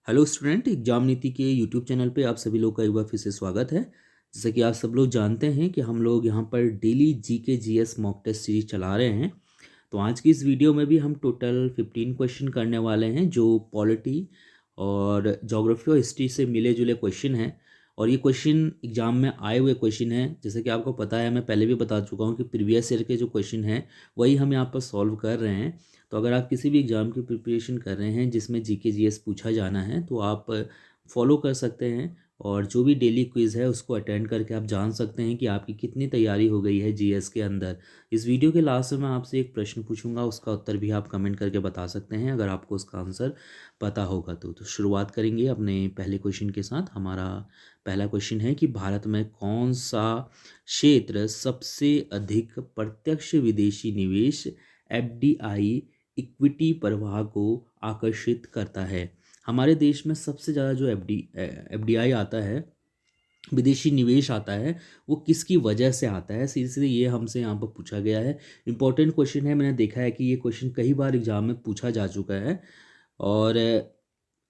Hello student, exam नीति के YouTube channel पे आप सभी लोग का एक बार फिर से स्वागत है। जैसा कि आप सब लोग जानते हैं कि हम लोग यहाँ पर daily GK GS mock test series चला रहे हैं। तो आज की इस वीडियो में भी हम टोटल 15 क्वेश्चन करने वाले हैं जो पॉलिटी और ज्योग्राफी और हिस्ट्री से मिले जुले क्वेश्चन हैं। और ये क्वेश्चन एग्जाम में आए हुए क्वेश्चन हैं। जैसे कि आपको पता है, मैं पहले भी बता चुका हूँ कि प्रीवियस ईयर के जो क्वेश्चन हैं वही हम यहाँ पर सॉल्व कर रहे हैं। तो अगर आप किसी भी एग्ज़ाम की प्रिपरेशन कर रहे हैं जिसमें जीके जीएस पूछा जाना है तो आप फॉलो कर सकते हैं और जो भी डेली क्विज़ है उसको अटेंड करके आप जान सकते हैं कि आपकी कितनी तैयारी हो गई है जीएस के अंदर। इस वीडियो के लास्ट में मैं आपसे एक प्रश्न पूछूंगा, उसका उत्तर भी आप कमेंट करके बता सकते हैं अगर आपको उसका आंसर पता होगा तो शुरुआत करेंगे अपने पहले क्वेश्चन के साथ। हमारा पहला क्वेश्चन है कि भारत में कौन सा क्षेत्र सबसे अधिक प्रत्यक्ष विदेशी निवेश एफडीआई इक्विटी प्रवाह को आकर्षित करता है। हमारे देश में सबसे ज़्यादा जो एफडीआई आता है, विदेशी निवेश आता है, वो किसकी वजह से आता है, सीधे सीधे ये हमसे यहाँ पर पूछा गया है। इंपॉर्टेंट क्वेश्चन है, मैंने देखा है कि ये क्वेश्चन कई बार एग्जाम में पूछा जा चुका है। और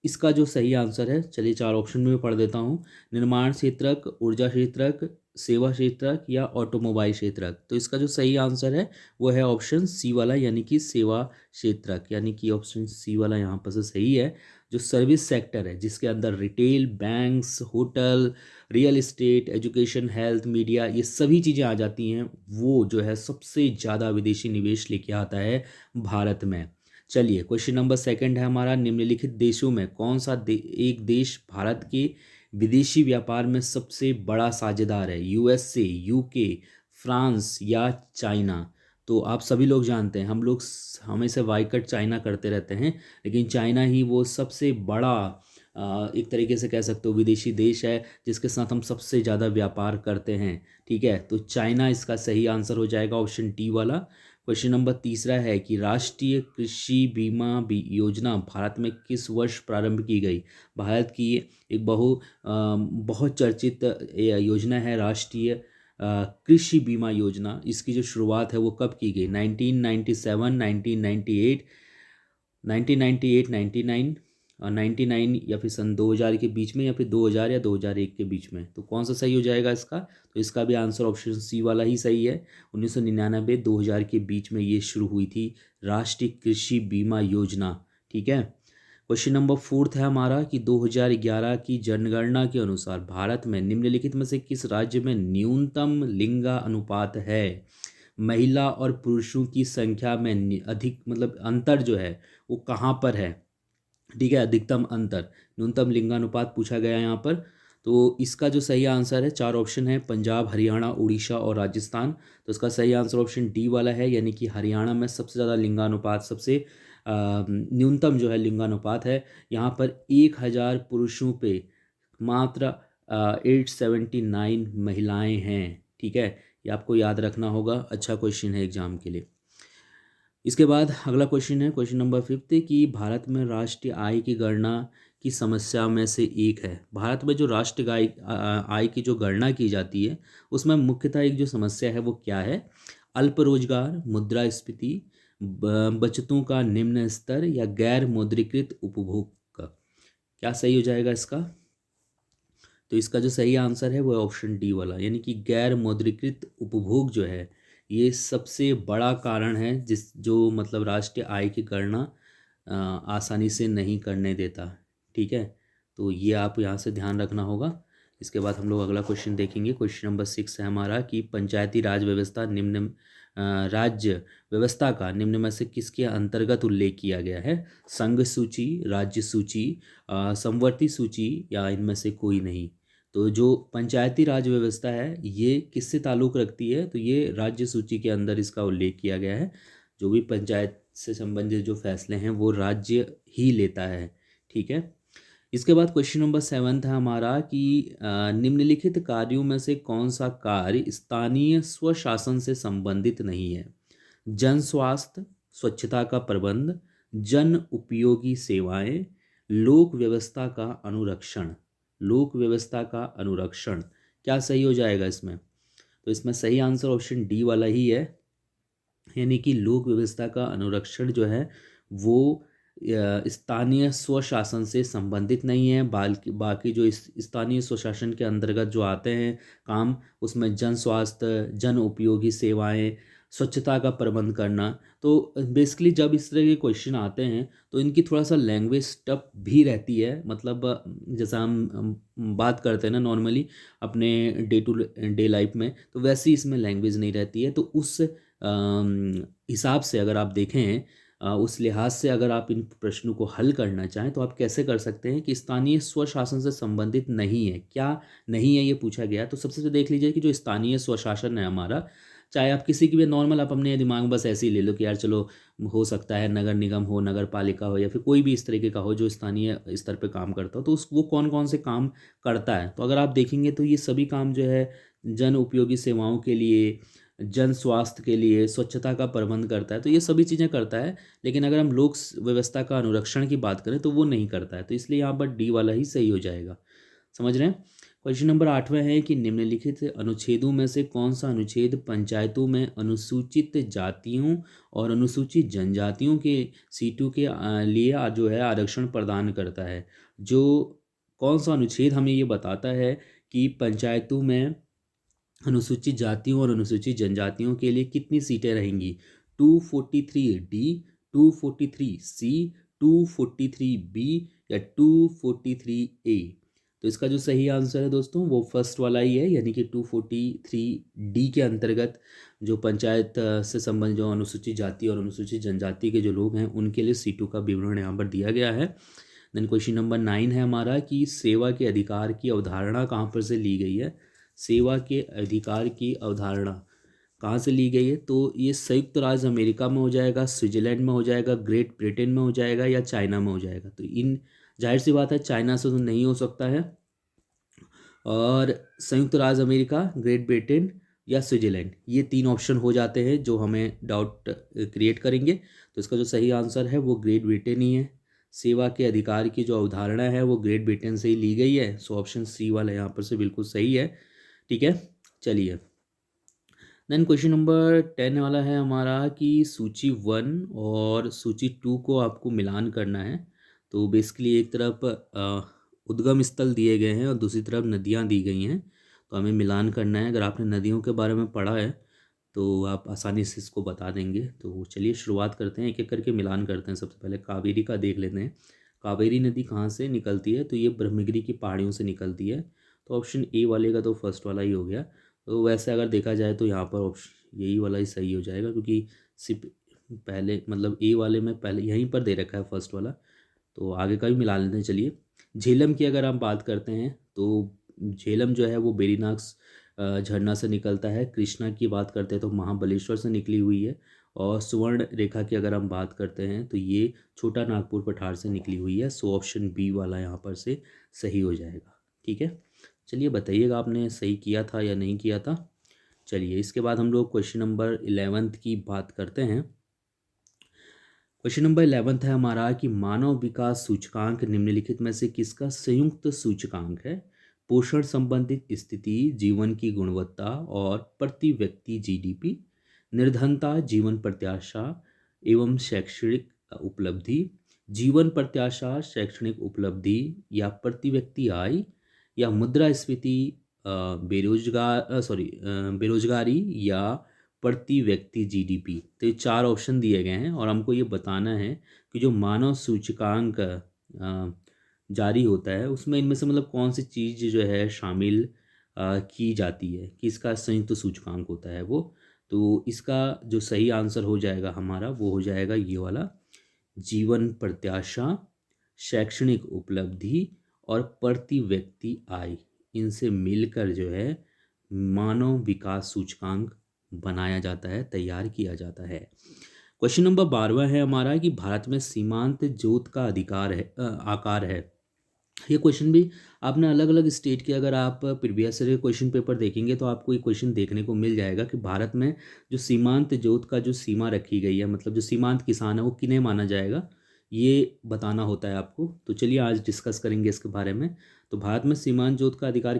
इसका जो सही आंसर है, चलिए चार ऑप्शन में पढ़ देता हूँ। निर्माण क्षेत्रक, ऊर्जा क्षेत्रक, सेवा क्षेत्रक या ऑटोमोबाइल क्षेत्रक। तो इसका जो सही आंसर है वो है ऑप्शन सी वाला, यानी कि सेवा क्षेत्रक, यानी कि ऑप्शन सी वाला यहाँ पर से सही है। जो सर्विस सेक्टर है जिसके अंदर retail, banks, hotel, real estate, education, health, media, ये सभी चीज़ें आ जाती हैं, वो जो है सबसे ज़्यादा विदेशी निवेश लेके आता है भारत में। चलिए क्वेश्चन नंबर सेकंड है हमारा, निम्नलिखित देशों में कौन सा एक देश भारत के विदेशी व्यापार में सबसे बड़ा साझेदार है? यूएसए, यूके, फ्रांस या चाइना। तो आप सभी लोग जानते हैं, हम लोग हमेशा वाइकट चाइना करते रहते हैं, लेकिन चाइना ही वो सबसे बड़ा एक तरीके से कह सकते हो विदेशी देश है जिसके साथ हम सबसे ज़्यादा व्यापार करते हैं। ठीक है, तो चाइना इसका सही आंसर हो जाएगा, ऑप्शन डी वाला। क्वेश्चन नंबर तीसरा है कि राष्ट्रीय कृषि बीमा योजना भारत में किस वर्ष प्रारंभ की गई? भारत की एक बहुत चर्चित योजना है राष्ट्रीय कृषि बीमा योजना। इसकी जो शुरुआत है वो कब की गई? 1997, 1998, 1998, 99 और 99 या फिर सन 2000 के बीच में, या फिर 2000 या 2001 के बीच में। तो कौन सा सही हो जाएगा इसका? तो इसका भी आंसर ऑप्शन सी वाला ही सही है। 1999 2000 के बीच में ये शुरू हुई थी राष्ट्रीय कृषि बीमा योजना। ठीक है। क्वेश्चन नंबर फोर्थ है हमारा कि 2011 की जनगणना के अनुसार भारत में निम्नलिखित में से किस राज्य में न्यूनतम लिंगा अनुपात है? महिला और पुरुषों की संख्या में अधिक, मतलब अंतर जो है वो कहाँ पर है? ठीक है, अधिकतम अंतर, न्यूनतम लिंगानुपात पूछा गया है यहाँ पर। तो इसका जो सही आंसर है, चार ऑप्शन है, पंजाब, हरियाणा, उड़ीसा और राजस्थान। तो इसका सही आंसर ऑप्शन डी वाला है, यानी कि हरियाणा में सबसे ज़्यादा लिंगानुपात, सबसे न्यूनतम जो है लिंगानुपात है। यहाँ पर 1000 पुरुषों पे मात्र 879 महिलाएं हैं। ठीक है, ये आपको याद रखना होगा, अच्छा क्वेश्चन है एग्जाम के लिए। इसके बाद अगला क्वेश्चन है, क्वेश्चन नंबर फिफ्थ, कि भारत में राष्ट्रीय आय की गणना की समस्या में से एक है। भारत में जो राष्ट्रीय आय की जो गणना की जाती है उसमें मुख्यतः एक जो समस्या है वो क्या है? अल्प रोजगार, मुद्रास्फीति, बचतों का निम्न स्तर या गैर मौद्रीकृत उपभोग का। क्या सही हो जाएगा इसका? तो इसका जो सही आंसर है वो है ऑप्शन डी वाला, यानी कि गैर मौद्रीकृत उपभोग जो है ये सबसे बड़ा कारण है जिस जो मतलब राष्ट्रीय आय की गणना आसानी से नहीं करने देता। ठीक है, तो ये आप यहाँ से ध्यान रखना होगा। इसके बाद हम लोग अगला क्वेश्चन देखेंगे। क्वेश्चन नंबर सिक्स है हमारा कि पंचायती राज व्यवस्था राज्य व्यवस्था का निम्न में से किसके अंतर्गत उल्लेख किया गया है? संघ सूची, राज्य सूची, समवर्ती सूची या इनमें से कोई नहीं। तो जो पंचायती राज व्यवस्था है ये किससे ताल्लुक़ रखती है? तो ये राज्य सूची के अंदर इसका उल्लेख किया गया है। जो भी पंचायत से संबंधित जो फैसले हैं वो राज्य ही लेता है। ठीक है। इसके बाद क्वेश्चन नंबर सेवन्थ है हमारा कि निम्नलिखित कार्यों में से कौन सा कार्य स्थानीय स्वशासन से संबंधित नहीं है? जन स्वास्थ्य, स्वच्छता का प्रबंध, जन उपयोगी सेवाएं, लोक व्यवस्था का अनुरक्षण। लोक व्यवस्था का अनुरक्षण, क्या सही हो जाएगा इसमें? तो इसमें सही आंसर ऑप्शन डी वाला ही है, यानी कि लोक व्यवस्था का अनुरक्षण जो है वो स्थानीय स्वशासन से संबंधित नहीं है। बाकी जो इस स्थानीय स्वशासन के अंतर्गत जो आते हैं काम, उसमें जन स्वास्थ्य, जन उपयोगी सेवाएं, स्वच्छता का प्रबंध करना। तो बेसिकली जब इस तरह के क्वेश्चन आते हैं तो इनकी थोड़ा सा लैंग्वेज टफ भी रहती है। मतलब जैसा हम बात करते हैं ना नॉर्मली अपने डे टू डे लाइफ में, तो वैसी इसमें लैंग्वेज नहीं रहती है। तो उस हिसाब से अगर आप देखें, उस लिहाज से अगर आप इन प्रश्नों को हल करना चाहें तो आप कैसे कर सकते हैं कि स्थानीय स्वशासन से संबंधित नहीं है, क्या नहीं है ये पूछा गया। तो सबसे पहले देख लीजिए कि जो स्थानीय स्वशासन है हमारा, चाहे आप किसी की भी नॉर्मल आप अपने दिमाग में बस ऐसे ही ले लो कि यार चलो हो सकता है नगर निगम हो, नगर पालिका हो, या फिर कोई भी इस तरीके का हो जो स्थानीय स्तर पे काम करता हो, तो उस वो कौन कौन से काम करता है। तो अगर आप देखेंगे तो ये सभी काम जो है जन उपयोगी सेवाओं के लिए, जन स्वास्थ्य के लिए, स्वच्छता का प्रबंध करता है, तो ये सभी चीज़ें करता है। लेकिन अगर हम लोक व्यवस्था का अनुरक्षण की बात करें तो वो नहीं करता है। तो इसलिए यहाँ पर डी वाला ही सही हो जाएगा। समझ रहे हैं। क्वेश्चन नंबर 8वां है कि निम्नलिखित अनुच्छेदों में से कौन सा अनुच्छेद पंचायतों में अनुसूचित जातियों और अनुसूचित जनजातियों के सीटों के लिए जो है आरक्षण प्रदान करता है। जो कौन सा अनुच्छेद हमें ये बताता है कि पंचायतों में अनुसूचित जातियों और अनुसूचित जनजातियों के लिए कितनी सीटें रहेंगी। 243D, 243C, 243B या 243A। तो इसका जो सही आंसर है दोस्तों वो फर्स्ट वाला ही है, यानी कि 243D के अंतर्गत जो पंचायत से संबंधित जो अनुसूचित जाति और अनुसूचित जनजाति के जो लोग हैं उनके लिए सीटों का विवरण यहाँ पर दिया गया है। देन क्वेश्चन नंबर 9 है हमारा कि सेवा के अधिकार की अवधारणा कहाँ पर से ली गई है। सेवा के अधिकार की अवधारणा कहाँ से ली गई है, तो ये संयुक्त राज्य अमेरिका में हो जाएगा, स्विट्जरलैंड में हो जाएगा, ग्रेट ब्रिटेन में हो जाएगा या चाइना में हो जाएगा। तो इन जाहिर सी बात है चाइना से तो नहीं हो सकता है, और संयुक्त राज्य अमेरिका, ग्रेट ब्रिटेन या स्विट्जरलैंड, ये 3 ऑप्शन हो जाते हैं जो हमें डाउट क्रिएट करेंगे। तो इसका जो सही आंसर है वो ग्रेट ब्रिटेन ही है। सेवा के अधिकार की जो अवधारणा है वो ग्रेट ब्रिटेन से ही ली गई है। सो ऑप्शन सी वाला यहाँ पर से बिल्कुल सही है। ठीक है, चलिए। देन क्वेश्चन नंबर 10 वाला है हमारा कि सूची 1 और सूची 2 को आपको मिलान करना है। तो बेसिकली एक तरफ उद्गम स्थल दिए गए हैं और दूसरी तरफ नदियाँ दी गई हैं, तो हमें मिलान करना है। अगर आपने नदियों के बारे में पढ़ा है तो आप आसानी से इसको बता देंगे। तो चलिए शुरुआत करते हैं, एक एक करके मिलान करते हैं। सबसे पहले कावेरी का देख लेते हैं। कावेरी नदी कहाँ से निकलती है, तो ये ब्रह्मगिरी की पहाड़ियों से निकलती है। तो ऑप्शन ए वाले का तो फर्स्ट वाला ही हो गया। तो वैसे अगर देखा जाए तो यहाँ पर ऑप्शन यही वाला ही सही हो जाएगा, क्योंकि सिर्फ पहले मतलब ए वाले में पहले यहीं पर दे रखा है फर्स्ट वाला। तो आगे का भी मिला लेते हैं। चलिए, झेलम की अगर हम बात करते हैं तो झेलम जो है वो बेरीनाग झरना से निकलता है। कृष्णा की बात करते हैं तो महाबलेश्वर से निकली हुई है। और सुवर्ण रेखा की अगर हम बात करते हैं तो ये छोटा नागपुर पठार से निकली हुई है। सो ऑप्शन बी वाला यहाँ पर से सही हो जाएगा। ठीक है, चलिए बताइएगा आपने सही किया था या नहीं किया था। चलिए, इसके बाद हम लोग क्वेश्चन नंबर 11 की बात करते हैं। क्वेश्चन नंबर 11 है हमारा कि मानव विकास सूचकांक निम्नलिखित में से किसका संयुक्त सूचकांक है। पोषण संबंधित स्थिति, जीवन की गुणवत्ता और प्रति व्यक्ति जीडीपी, निर्धनता, जीवन प्रत्याशा एवं शैक्षणिक उपलब्धि, जीवन प्रत्याशा, शैक्षणिक उपलब्धि या प्रति व्यक्ति आय, या मुद्रास्फीति, बेरोजगारी या प्रति व्यक्ति जीडीपी। तो ये 4 ऑप्शन दिए गए हैं और हमको ये बताना है कि जो मानव सूचकांक जारी होता है उसमें इनमें से मतलब कौन सी चीज़ जो है शामिल की जाती है कि इसका संयुक्त सूचकांक होता है वो। तो इसका जो सही आंसर हो जाएगा हमारा वो हो जाएगा ये वाला, जीवन प्रत्याशा, शैक्षणिक उपलब्धि और प्रति व्यक्ति आय, इनसे मिलकर जो है मानव विकास सूचकांक बनाया जाता है, तैयार किया जाता है। क्वेश्चन नंबर 12 है हमारा कि भारत में सीमांत जोत का आकार है। ये क्वेश्चन भी आपने अलग अलग स्टेट के अगर आप प्रीवियस ईयर क्वेश्चन पेपर देखेंगे तो आपको ये क्वेश्चन देखने को मिल जाएगा कि भारत में जो सीमांत जोत का जो सीमा रखी गई है, मतलब जो सीमांत किसान है वो किन्हें माना जाएगा, ये बताना होता है आपको। तो चलिए आज डिस्कस करेंगे इसके बारे में। तो भारत में सीमांत जोत का अधिकार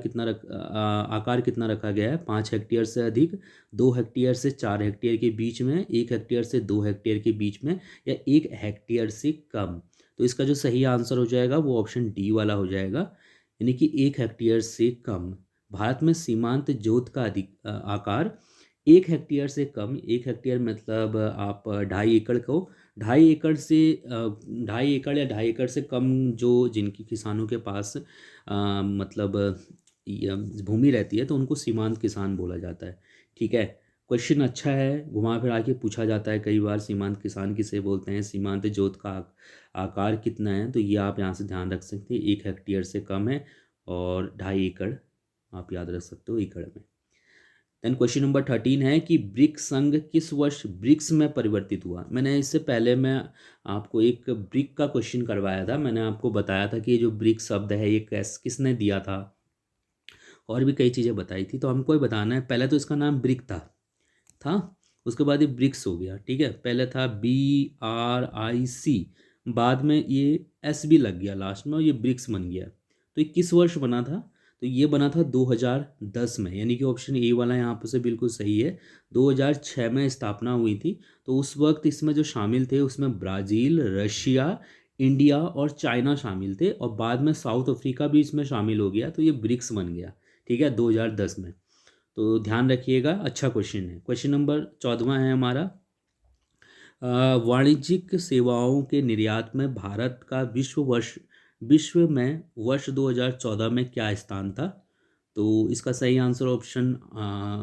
आकार कितना रखा गया है। 5 हेक्टेयर से अधिक, 2 हेक्टेयर से 4 हेक्टेयर के बीच में, 1 हेक्टेयर से 2 हेक्टेयर के बीच में, या 1 हेक्टेयर से कम। तो इसका जो सही आंसर हो जाएगा वो ऑप्शन डी वाला हो जाएगा, यानी कि 1 हेक्टेयर से कम। भारत में सीमांत जोत का आकार 1 हेक्टेयर से कम, 1 हेक्टेयर मतलब आप 2.5 एकड़ को, 2.5 एकड़ से 2.5 एकड़ या 2.5 एकड़ से कम जो जिनकी किसानों के पास मतलब भूमि रहती है तो उनको सीमांत किसान बोला जाता है। ठीक है, क्वेश्चन अच्छा है, घुमा फिरा के पूछा जाता है कई बार, सीमांत किसान किसे बोलते हैं, सीमांत जोत का आकार कितना है, तो ये आप यहाँ से ध्यान रख सकते हैं, 1 हेक्टेयर से कम है और 2.5 एकड़ आप याद रख सकते हो एकड़ में। देन क्वेश्चन नंबर 13 है कि ब्रिक्स संघ किस वर्ष ब्रिक्स में परिवर्तित हुआ। मैंने इससे पहले मैं आपको एक ब्रिक का क्वेश्चन करवाया था, मैंने आपको बताया था कि ये जो ब्रिक्स शब्द है ये किसने दिया था, और भी कई चीज़ें बताई थी। तो हमको ये बताना है, पहले तो इसका नाम ब्रिक था, उसके बाद ये ब्रिक्स हो गया। ठीक है, पहले था BRIC, बाद में ये S भी लग गया लास्ट में और ये ब्रिक्स बन गया। तो ये किस वर्ष बना था, तो ये बना था 2010 में, यानी कि ऑप्शन ए वाला यहाँ पर से बिल्कुल सही है। 2006 में स्थापना हुई थी। तो उस वक्त इसमें जो शामिल थे उसमें ब्राज़ील, रशिया, इंडिया और चाइना शामिल थे, और बाद में साउथ अफ्रीका भी इसमें शामिल हो गया, तो ये ब्रिक्स बन गया। ठीक है, 2010 में। तो ध्यान रखिएगा, अच्छा क्वेश्चन है। क्वेश्चन नंबर 14 है हमारा, वाणिज्यिक सेवाओं के निर्यात में भारत का विश्व में वर्ष 2014 में क्या स्थान था। तो इसका सही आंसर ऑप्शन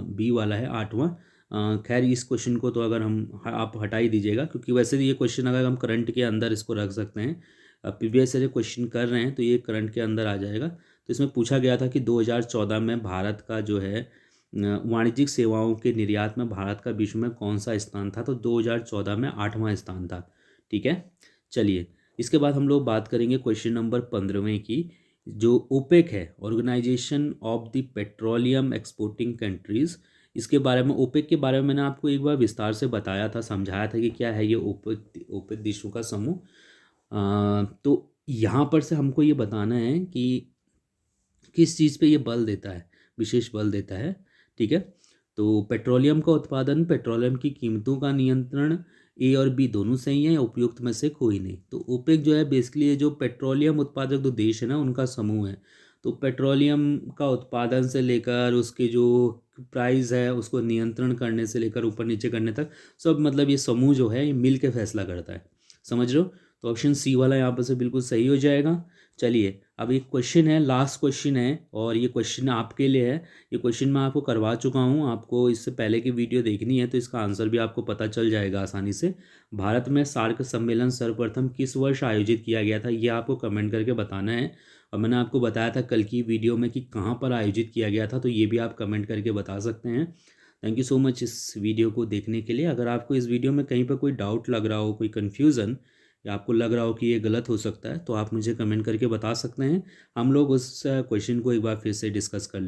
बी वाला है, 8वां। खैर इस क्वेश्चन को तो अगर आप हटा ही दीजिएगा, क्योंकि वैसे भी ये क्वेश्चन अगर हम करंट के अंदर इसको रख सकते हैं, प्रीवियस ईयर क्वेश्चन कर रहे हैं तो ये करंट के अंदर आ जाएगा। तो इसमें पूछा गया था कि 2014 में भारत का जो है वाणिज्यिक सेवाओं के निर्यात में भारत का विश्व में कौन सा स्थान था, तो 2014 में 8वां स्थान था। ठीक है, चलिए इसके बाद हम लोग बात करेंगे क्वेश्चन नंबर 15वें की, जो ओपेक है, organisation of the petroleum exporting countries. इसके बारे में, ओपेक के बारे में मैंने आपको एक बार विस्तार से बताया था, समझाया था कि क्या है ये ओपेक देशों का समूह। तो यहाँ पर से हमको ये बताना है कि किस चीज़ पे ये बल देता है, विशेष बल देता है। ठीक है, तो पेट्रोलियम का उत्पादन, पेट्रोलियम की कीमतों का नियंत्रण, ए और बी दोनों सही है, उपयुक्त में से कोई नहीं। तो ओपेक जो है बेसिकली ये जो पेट्रोलियम उत्पादक जो देश है ना उनका समूह है। तो पेट्रोलियम का उत्पादन से लेकर उसके जो प्राइस है उसको नियंत्रण करने से लेकर ऊपर नीचे करने तक सब, मतलब ये समूह जो है ये मिल के फैसला करता है। समझ रहे हो, तो ऑप्शन सी वाला यहाँ पर से बिल्कुल सही हो जाएगा। चलिए अब एक क्वेश्चन है, लास्ट क्वेश्चन है, और ये क्वेश्चन आपके लिए है। ये क्वेश्चन मैं आपको करवा चुका हूँ, आपको इससे पहले की वीडियो देखनी है तो इसका आंसर भी आपको पता चल जाएगा आसानी से। भारत में सार्क सम्मेलन सर्वप्रथम किस वर्ष आयोजित किया गया था, ये आपको कमेंट करके बताना है। और मैंने आपको बताया था कल की वीडियो में कि कहाँ पर आयोजित किया गया था, तो ये भी आप कमेंट करके बता सकते हैं। थैंक यू सो मच इस वीडियो को देखने के लिए। अगर आपको इस वीडियो में कहीं पर कोई डाउट लग रहा हो, कोई कन्फ्यूज़न, या आपको लग रहा हो कि ये गलत हो सकता है, तो आप मुझे कमेंट करके बता सकते हैं। हम लोग उस क्वेश्चन को एक बार फिर से डिस्कस कर